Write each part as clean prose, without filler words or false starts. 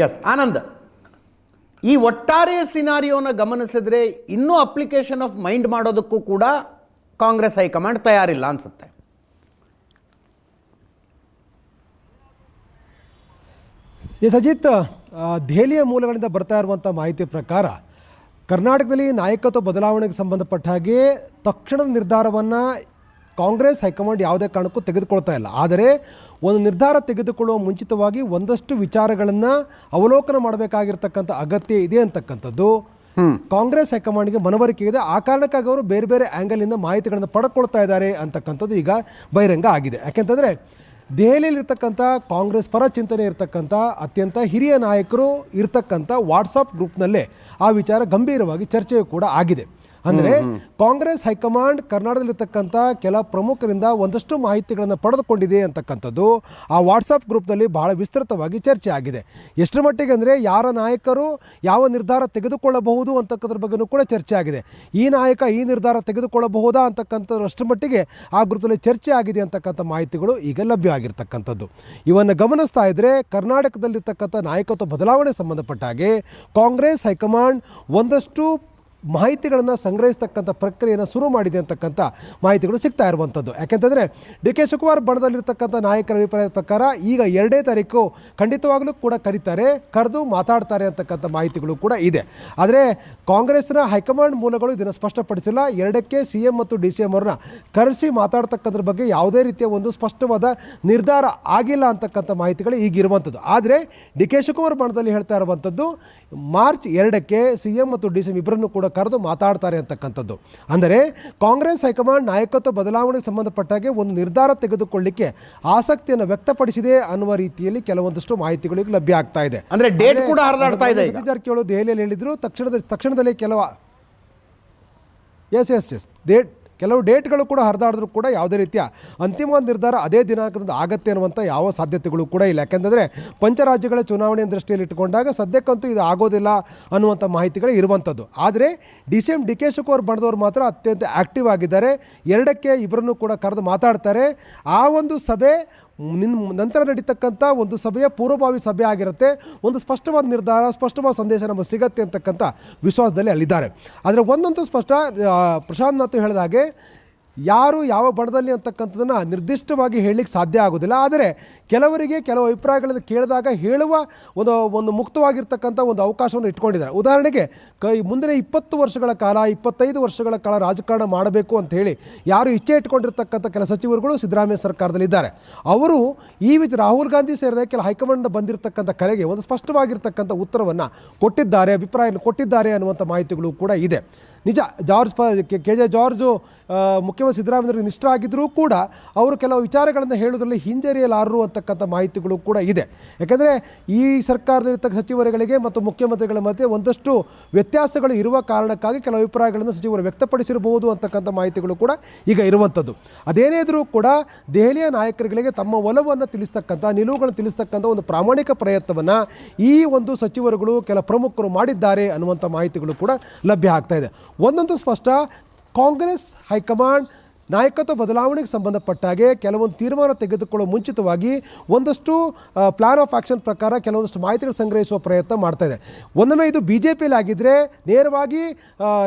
S Anand, ಈ ಒಟ್ಟಾರೆ ಸಿನಾರಿಯೋನ ಗಮನಿಸಿದ್ರೆ ಇನ್ನೂ ಅಪ್ಲಿಕೇಶನ್ ಆಫ್ ಮೈಂಡ್ ಮಾಡೋದಕ್ಕೂ ಕೂಡ ಕಾಂಗ್ರೆಸ್ ಹೈಕಮಾಂಡ್ ತಯಾರಿಲ್ಲ ಅನ್ಸುತ್ತೆ. ಎಸ್ ಅಜಿತ್, ದೆಹಲಿಯ ಮೂಲಗಳಿಂದ ಬರ್ತಾ ಇರುವಂಥ ಮಾಹಿತಿ ಪ್ರಕಾರ ಕರ್ನಾಟಕದಲ್ಲಿ ನಾಯಕತ್ವ ಬದಲಾವಣೆಗೆ ಸಂಬಂಧಪಟ್ಟ ಹಾಗೆ ತಕ್ಷಣದ ನಿರ್ಧಾರವನ್ನು ಕಾಂಗ್ರೆಸ್ ಹೈಕಮಾಂಡ್ ಯಾವುದೇ ಕಾರಣಕ್ಕೂ ತೆಗೆದುಕೊಳ್ತಾ ಇಲ್ಲ. ಆದರೆ ಒಂದು ನಿರ್ಧಾರ ತೆಗೆದುಕೊಳ್ಳುವ ಮುಂಚಿತವಾಗಿ ಒಂದಷ್ಟು ವಿಚಾರಗಳನ್ನು ಅವಲೋಕನ ಮಾಡಬೇಕಾಗಿರ್ತಕ್ಕಂಥ ಅಗತ್ಯ ಇದೆ ಅಂತಕ್ಕಂಥದ್ದು ಕಾಂಗ್ರೆಸ್ ಹೈಕಮಾಂಡ್ಗೆ ಮನವರಿಕೆ ಇದೆ. ಆ ಕಾರಣಕ್ಕಾಗಿ ಅವರು ಬೇರೆ ಬೇರೆ ಆ್ಯಂಗಲಿಂದ ಮಾಹಿತಿಗಳನ್ನು ಪಡ್ಕೊಳ್ತಾ ಇದ್ದಾರೆ ಅಂತಕ್ಕಂಥದ್ದು ಈಗ ಬಹಿರಂಗ ಆಗಿದೆ. ಯಾಕೆಂತಂದರೆ ದೆಹಲಿಯಲ್ಲಿರ್ತಕ್ಕಂಥ ಕಾಂಗ್ರೆಸ್ ಪರ ಚಿಂತನೆ ಇರತಕ್ಕಂಥ ಅತ್ಯಂತ ಹಿರಿಯ ನಾಯಕರು ಇರ್ತಕ್ಕಂಥ ವಾಟ್ಸಪ್ ಗ್ರೂಪ್ನಲ್ಲೇ ಆ ವಿಚಾರ ಗಂಭೀರವಾಗಿ ಚರ್ಚೆಯೂ ಕೂಡ ಆಗಿದೆ. ಅಂದರೆ ಕಾಂಗ್ರೆಸ್ ಹೈಕಮಾಂಡ್ ಕರ್ನಾಟಕದಲ್ಲಿರ್ತಕ್ಕಂಥ ಕೆಲ ಪ್ರಮುಖರಿಂದ ಒಂದಷ್ಟು ಮಾಹಿತಿಗಳನ್ನು ಪಡೆದುಕೊಂಡಿದೆ ಅಂತಕ್ಕಂಥದ್ದು ಆ ವಾಟ್ಸಪ್ ಗ್ರೂಪ್ನಲ್ಲಿ ಬಹಳ ವಿಸ್ತೃತವಾಗಿ ಚರ್ಚೆ ಆಗಿದೆ. ಎಷ್ಟರ ಮಟ್ಟಿಗೆ ಅಂದರೆ ಯಾರ ನಾಯಕರು ಯಾವ ನಿರ್ಧಾರ ತೆಗೆದುಕೊಳ್ಳಬಹುದು ಅಂತಕ್ಕಂಥದ್ರ ಬಗ್ಗೆಯೂ ಕೂಡ ಚರ್ಚೆ ಆಗಿದೆ. ಈ ನಾಯಕ ಈ ನಿರ್ಧಾರ ತೆಗೆದುಕೊಳ್ಳಬಹುದಾ ಅಂತಕ್ಕಂಥದ್ರಷ್ಟರ ಮಟ್ಟಿಗೆ ಆ ಗ್ರೂಪ್ನಲ್ಲಿ ಚರ್ಚೆ ಆಗಿದೆ ಅಂತಕ್ಕಂಥ ಮಾಹಿತಿಗಳು ಈಗ ಲಭ್ಯ ಆಗಿರ್ತಕ್ಕಂಥದ್ದು. ಇವನ್ನು ಗಮನಿಸ್ತಾ ಇದ್ದರೆ ಕರ್ನಾಟಕದಲ್ಲಿರ್ತಕ್ಕಂಥ ನಾಯಕತ್ವ ಬದಲಾವಣೆ ಸಂಬಂಧಪಟ್ಟ ಹಾಗೆ ಕಾಂಗ್ರೆಸ್ ಹೈಕಮಾಂಡ್ ಒಂದಷ್ಟು ಮಾಹಿತಿಗಳನ್ನು ಸಂಗ್ರಹಿಸ್ತಕ್ಕಂಥ ಪ್ರಕ್ರಿಯೆಯನ್ನು ಶುರು ಮಾಡಿದೆ ಅಂತಕ್ಕಂಥ ಮಾಹಿತಿಗಳು ಸಿಗ್ತಾ ಇರುವಂಥದ್ದು. ಯಾಕೆಂತಂದರೆ ಡಿ ಕೆ ಶಿವಕುಮಾರ್ ಬಣದಲ್ಲಿರ್ತಕ್ಕಂಥ ನಾಯಕರ ಅಭಿಪ್ರಾಯದ ಪ್ರಕಾರ ಈಗ 2ನೇ ತಾರೀಕು ಖಂಡಿತವಾಗಲೂ ಕೂಡ ಕರೆದು ಮಾತಾಡ್ತಾರೆ ಅಂತಕ್ಕಂಥ ಮಾಹಿತಿಗಳು ಕೂಡ ಇದೆ. ಆದರೆ ಕಾಂಗ್ರೆಸ್ನ ಹೈಕಮಾಂಡ್ ಮೂಲಗಳು ಇದನ್ನು ಸ್ಪಷ್ಟಪಡಿಸಿಲ್ಲ. 2ಕ್ಕೆ CM ಮತ್ತು DCM ಅವ್ರನ್ನ ಕರೆಸಿ ಮಾತಾಡ್ತಕ್ಕಂಥದ್ರ ಬಗ್ಗೆ ಯಾವುದೇ ರೀತಿಯ ಒಂದು ಸ್ಪಷ್ಟವಾದ ನಿರ್ಧಾರ ಆಗಿಲ್ಲ ಅಂತಕ್ಕಂಥ ಮಾಹಿತಿಗಳು ಈಗಿರುವಂಥದ್ದು. ಆದರೆ ಡಿ ಕೆ ಶಿವಕುಮಾರ್ ಬಣದಲ್ಲಿ ಹೇಳ್ತಾ ಇರುವಂಥದ್ದು ಮಾರ್ಚ್ 2ಕ್ಕೆ CM ಮತ್ತು DCM ಇಬ್ಬರನ್ನು ಕೂಡ ಕರೆದು ಮಾತಾಡ್ತಾರೆ ಅಂತಕ್ಕಂಥದ್ದು. ಅಂದರೆ ಕಾಂಗ್ರೆಸ್ ಹೈಕಮಾಂಡ್ ನಾಯಕತ್ವ ಬದಲಾವಣೆಗೆ ಸಂಬಂಧಪಟ್ಟಾಗೆ ಒಂದು ನಿರ್ಧಾರ ತೆಗೆದುಕೊಳ್ಳಿಕ್ಕೆ ಆಸಕ್ತಿಯನ್ನು ವ್ಯಕ್ತಪಡಿಸಿದೆ ಅನ್ನುವ ರೀತಿಯಲ್ಲಿ ಕೆಲವೊಂದಷ್ಟು ಮಾಹಿತಿಗಳಿಗೆ ಲಭ್ಯ ಆಗ್ತಾ ಇದೆ. ಅಂದ್ರೆ ಡೇಟ್ ಕೂಡ ಹರಿದಾಡ್ತಾ ಇದೆ. ಸತೀಶ್ ಜಾರಕಿಹೊಳಿ ದೆಹಲಿಯಲ್ಲಿ ಹೇಳಿದ್ರು ತಕ್ಷಣದಲ್ಲಿ ಕೆಲವು ಡೇಟ್ಗಳು ಕೂಡ ಹರಿದಾಡಿದ್ರು ಕೂಡ ಯಾವುದೇ ರೀತಿಯ ಅಂತಿಮ ನಿರ್ಧಾರ ಅದೇ ದಿನಾಂಕದಿಂದ ಆಗತ್ತೆ ಅನ್ನುವಂಥ ಯಾವ ಸಾಧ್ಯತೆಗಳು ಕೂಡ ಇಲ್ಲ. ಯಾಕೆಂದರೆ ಪಂಚರಾಜ್ಯಗಳ ಚುನಾವಣೆಯ ದೃಷ್ಟಿಯಲ್ಲಿ ಇಟ್ಟುಕೊಂಡಾಗ ಸದ್ಯಕ್ಕಂತೂ ಇದು ಆಗೋದಿಲ್ಲ ಅನ್ನುವಂಥ ಮಾಹಿತಿಗಳು ಇರುವಂಥದ್ದು. ಆದರೆ DCM ಡಿ ಕೆ ಶಿವಕುಮಾರ್ ಬಣದವರು ಮಾತ್ರ ಅತ್ಯಂತ ಆ್ಯಕ್ಟಿವ್ ಆಗಿದ್ದಾರೆ. 2ಕ್ಕೆ ಇಬ್ಬರನ್ನು ಕೂಡ ಕರೆದು ಮಾತಾಡ್ತಾರೆ. ಆ ಒಂದು ಸಭೆ ನಂತರ ನಡೀತಕ್ಕಂಥ ಒಂದು ಸಭೆಯ ಪೂರ್ವಭಾವಿ ಸಭೆ ಆಗಿರುತ್ತೆ. ಒಂದು ಸ್ಪಷ್ಟವಾದ ನಿರ್ಧಾರ ಸ್ಪಷ್ಟವಾದ ಸಂದೇಶ ನಮಗೆ ಸಿಗತ್ತೆ ಅಂತಕ್ಕಂಥ ವಿಶ್ವಾಸದಲ್ಲಿ ಅಲ್ಲಿದ್ದಾರೆ. ಆದರೆ ಒಂದಂತೂ ಸ್ಪಷ್ಟ, ಪ್ರಶಾಂತ್ ನಾಥ್ ಹೇಳಿದ ಹಾಗೆ ಯಾರು ಯಾವ ಬಣದಲ್ಲಿ ಅಂತಕ್ಕಂಥದ್ದನ್ನು ನಿರ್ದಿಷ್ಟವಾಗಿ ಹೇಳಲಿಕ್ಕೆ ಸಾಧ್ಯ ಆಗೋದಿಲ್ಲ. ಆದರೆ ಕೆಲವರಿಗೆ ಕೆಲವು ಅಭಿಪ್ರಾಯಗಳನ್ನು ಕೇಳಿದಾಗ ಹೇಳುವ ಒಂದು ಮುಕ್ತವಾಗಿರ್ತಕ್ಕಂಥ ಒಂದು ಅವಕಾಶವನ್ನು ಇಟ್ಕೊಂಡಿದ್ದಾರೆ. ಉದಾಹರಣೆಗೆ ಮುಂದಿನ 20 ವರ್ಷಗಳ ಕಾಲ 25 ವರ್ಷಗಳ ಕಾಲ ರಾಜಕಾರಣ ಮಾಡಬೇಕು ಅಂತ ಹೇಳಿ ಯಾರು ಇಚ್ಛೆ ಇಟ್ಕೊಂಡಿರ್ತಕ್ಕಂಥ ಕೆಲ ಸಚಿವರುಗಳು ಸಿದ್ದರಾಮಯ್ಯ ಸರ್ಕಾರದಲ್ಲಿದ್ದಾರೆ. ಅವರು ಈ ರಾಹುಲ್ ಗಾಂಧಿ ಸೇರಿದ ಕೆಲ ಹೈಕಮಾಂಡ್ ಬಂದಿರತಕ್ಕಂಥ ಕರೆಗೆ ಒಂದು ಸ್ಪಷ್ಟವಾಗಿರ್ತಕ್ಕಂಥ ಉತ್ತರವನ್ನು ಕೊಟ್ಟಿದ್ದಾರೆ, ಅಭಿಪ್ರಾಯವನ್ನು ಕೊಟ್ಟಿದ್ದಾರೆ ಅನ್ನುವಂಥ ಮಾಹಿತಿಗಳು ಕೂಡ ಇದೆ. ನಿಜ, KJ ಜಾರ್ಜು ಮುಖ್ಯಮಂತ್ರಿ ಸಿದ್ದರಾಮಯ್ಯರಿಗೆ ನಿಷ್ಠ ಆಗಿದ್ದರೂ ಕೂಡ ಅವರು ಕೆಲವು ವಿಚಾರಗಳನ್ನು ಹೇಳೋದ್ರಲ್ಲಿ ಹಿಂಜರಿಯಲಾರರು ಅಂತಕ್ಕಂಥ ಮಾಹಿತಿಗಳು ಕೂಡ ಇದೆ. ಯಾಕೆಂದರೆ ಈ ಸರ್ಕಾರದಲ್ಲಿರ್ತಕ್ಕ ಸಚಿವರುಗಳಿಗೆ ಮತ್ತು ಮುಖ್ಯಮಂತ್ರಿಗಳ ಮಧ್ಯೆ ಒಂದಷ್ಟು ವ್ಯತ್ಯಾಸಗಳು ಇರುವ ಕಾರಣಕ್ಕಾಗಿ ಕೆಲವು ಅಭಿಪ್ರಾಯಗಳನ್ನು ಸಚಿವರು ವ್ಯಕ್ತಪಡಿಸಿರಬಹುದು ಅಂತಕ್ಕಂಥ ಮಾಹಿತಿಗಳು ಕೂಡ ಈಗ ಇರುವಂಥದ್ದು. ಅದೇನೇ ಇದ್ರೂ ಕೂಡ ದೆಹಲಿಯ ನಾಯಕರುಗಳಿಗೆ ತಮ್ಮ ಒಲವನ್ನು ತಿಳಿಸ್ತಕ್ಕಂಥ ನಿಲುವುಗಳನ್ನು ತಿಳಿಸ್ತಕ್ಕಂಥ ಒಂದು ಪ್ರಾಮಾಣಿಕ ಪ್ರಯತ್ನವನ್ನು ಈ ಒಂದು ಸಚಿವರುಗಳು ಕೆಲ ಪ್ರಮುಖರು ಮಾಡಿದ್ದಾರೆ ಅನ್ನುವಂಥ ಮಾಹಿತಿಗಳು ಕೂಡ ಲಭ್ಯ ಆಗ್ತಾ ಇದೆ. ಒಂದೊಂದು ಸ್ಪಷ್ಟ, ಕಾಂಗ್ರೆಸ್ ಹೈಕಮಾಂಡ್ ನಾಯಕತ್ವ ಬದಲಾವಣೆಗೆ ಸಂಬಂಧಪಟ್ಟಾಗೆ ಕೆಲವೊಂದು ತೀರ್ಮಾನ ತೆಗೆದುಕೊಳ್ಳುವ ಮುಂಚಿತವಾಗಿ ಒಂದಷ್ಟು ಪ್ಲಾನ್ ಆಫ್ ಆ್ಯಕ್ಷನ್ ಪ್ರಕಾರ ಕೆಲವೊಂದಷ್ಟು ಮಾಹಿತಿಗಳು ಸಂಗ್ರಹಿಸುವ ಪ್ರಯತ್ನ ಮಾಡ್ತಾ ಇದೆ. ಒಂದೊಮ್ಮೆ ಇದು BJPಯಲ್ಲಿ ಆಗಿದ್ದರೆ ನೇರವಾಗಿ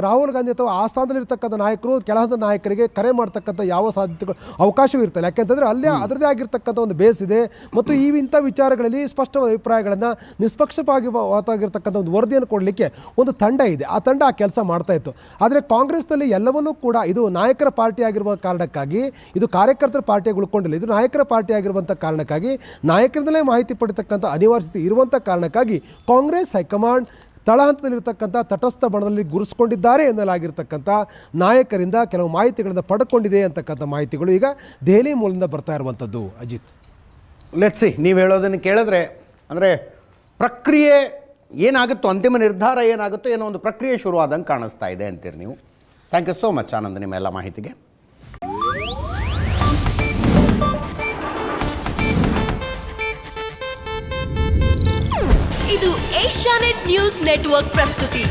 ರಾಹುಲ್ ಗಾಂಧಿ ಅಥವಾ ಆ ಸ್ಥಾನದಲ್ಲಿರ್ತಕ್ಕಂಥ ನಾಯಕರು ಕೆಳಹಂತದ ನಾಯಕರಿಗೆ ಕರೆ ಮಾಡ್ತಕ್ಕಂಥ ಯಾವ ಸಾಧ್ಯತೆಗಳು ಅವಕಾಶವೂ ಇರ್ತಲ್ಲ. ಯಾಕೆಂತಂದರೆ ಅಲ್ಲೇ ಅದರದೇ ಆಗಿರ್ತಕ್ಕಂಥ ಒಂದು ಬೇಸ್ ಇದೆ ಮತ್ತು ಇಂಥ ವಿಚಾರಗಳಲ್ಲಿ ಸ್ಪಷ್ಟವಾದ ಅಭಿಪ್ರಾಯಗಳನ್ನು ನಿಷ್ಪಕ್ಷಪಾತವಾಗಿರ್ತಕ್ಕಂಥ ಒಂದು ವರದಿಯನ್ನು ಕೊಡಲಿಕ್ಕೆ ಒಂದು ತಂಡ ಇದೆ. ಆ ತಂಡ ಆ ಕೆಲಸ ಮಾಡ್ತಾ ಇತ್ತು. ಆದರೆ ಕಾಂಗ್ರೆಸ್ನಲ್ಲಿ ಎಲ್ಲವನ್ನೂ ಕೂಡ ಇದು ನಾಯಕರ ಪಾರ್ಟಿ ಆಗಿರುವ ಕಾರಣಕ್ಕಾಗಿ, ಇದು ಕಾರ್ಯಕರ್ತರ ಪಾರ್ಟಿಯಾಗಿ ಉಳ್ಕೊಂಡಿಲ್ಲ, ಇದು ನಾಯಕರ ಪಾರ್ಟಿ ಆಗಿರುವಂಥ ಕಾರಣಕ್ಕಾಗಿ ನಾಯಕರಿಂದಲೇ ಮಾಹಿತಿ ಪಡಿತಕ್ಕಂಥ ಅನಿವಾರ್ಯತೆ ಇರುವಂಥ ಕಾರಣಕ್ಕಾಗಿ ಕಾಂಗ್ರೆಸ್ ಹೈಕಮಾಂಡ್ ತಳಹಂತದಲ್ಲಿರ್ತಕ್ಕಂಥ ತಟಸ್ಥ ಬಣದಲ್ಲಿ ಗುರುಸ್ಕೊಂಡಿದ್ದಾರೆ ಎನ್ನಲಾಗಿರ್ತಕ್ಕಂಥ ನಾಯಕರಿಂದ ಕೆಲವು ಮಾಹಿತಿಗಳನ್ನು ಪಡ್ಕೊಂಡಿದೆ ಅಂತಕ್ಕಂಥ ಮಾಹಿತಿಗಳು ಈಗ ದೆಹಲಿ ಮೂಲದಿಂದ ಬರ್ತಾ ಇರುವಂಥದ್ದು. ಅಜಿತ್, ಲೆಟ್ಸ್ ಸಿ, ನೀವು ಹೇಳೋದನ್ನು ಕೇಳಿದ್ರೆ ಅಂದರೆ ಪ್ರಕ್ರಿಯೆ ಏನಾಗುತ್ತೋ, ಅಂತಿಮ ನಿರ್ಧಾರ ಏನಾಗುತ್ತೋ ಏನೋ ಒಂದು ಪ್ರಕ್ರಿಯೆ ಶುರುವಾದಂಗೆ ಕಾಣಿಸ್ತಾ ಇದೆ ಅಂತೀರಿ ನೀವು. Thank you so much Anand ನಿಮ್ಮ ಎಲ್ಲ ಮಾಹಿತಿಗೆ. ಇದು ಏಷ್ಯಾನೆಟ್ ನ್ಯೂಸ್ ನೆಟ್ವರ್ಕ್ ಪ್ರಸ್ತುತಿ.